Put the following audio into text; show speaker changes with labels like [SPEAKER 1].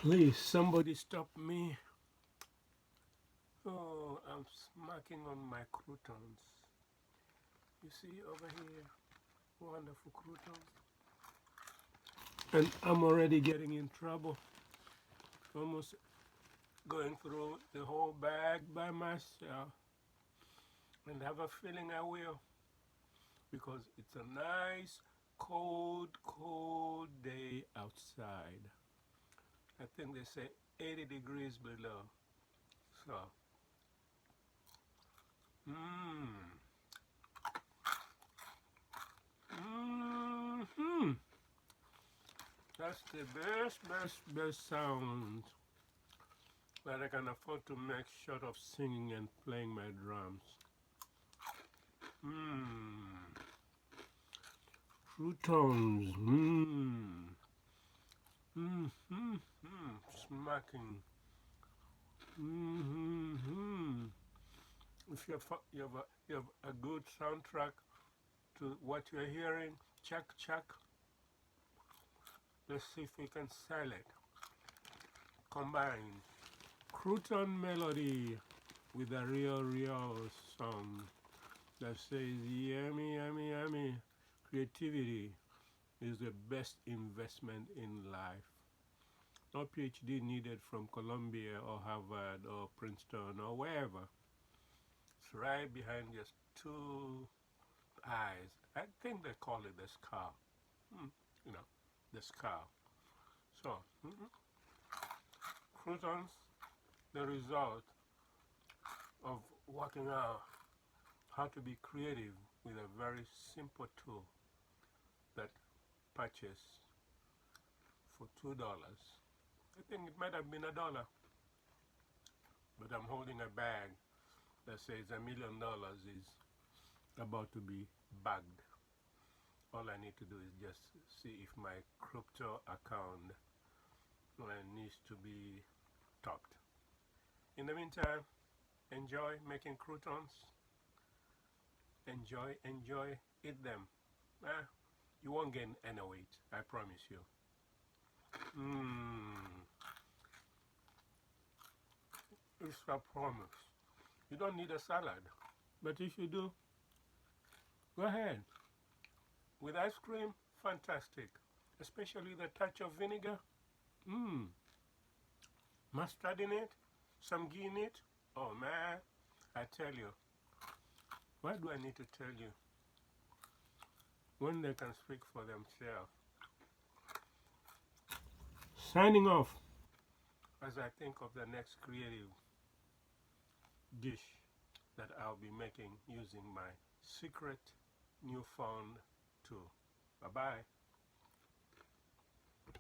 [SPEAKER 1] Please, somebody stop me. Oh, I'm smacking on my croutons. You see over here, wonderful croutons. And I'm already getting in trouble. Almost going through the whole bag by myself. And have a feeling I will. Because it's a nice, cold day outside. I think they say 80 degrees below. So, mmm. Mm-hmm. That's the best sound that I can afford to make short of singing and playing my drums. Mmm. Croutons. Mmm. Mm-hmm. Smacking. Mm-hmm. If you have a good soundtrack to what you're hearing, check. Let's see if we can sell it. Combine Crouton melody with a real song that says yummy. Creativity is the best investment in life. No PhD needed from Columbia or Harvard or Princeton or wherever. It's right behind just two eyes. I think they call it the skull. You know, the skull. So, croutons, the result of working out how to be creative with a very simple tool that purchased for $2. I think it might have been $1, but I'm holding a bag that says $1,000,000 is about to be bagged. All I need to do is just see if my crypto account needs to be topped. In the meantime, enjoy making croutons. Enjoy, eat them. You won't gain any weight, I promise you. Mmm, it's a promise. You don't need a salad, but if you do, go ahead. With ice cream, fantastic. Especially the touch of vinegar. Mmm, mustard in it, some ghee in it. Oh man, I tell you, why do I need to tell you when they can speak for themselves? Signing off as I think of the next creative dish that I'll be making using my secret newfound tool. Bye bye.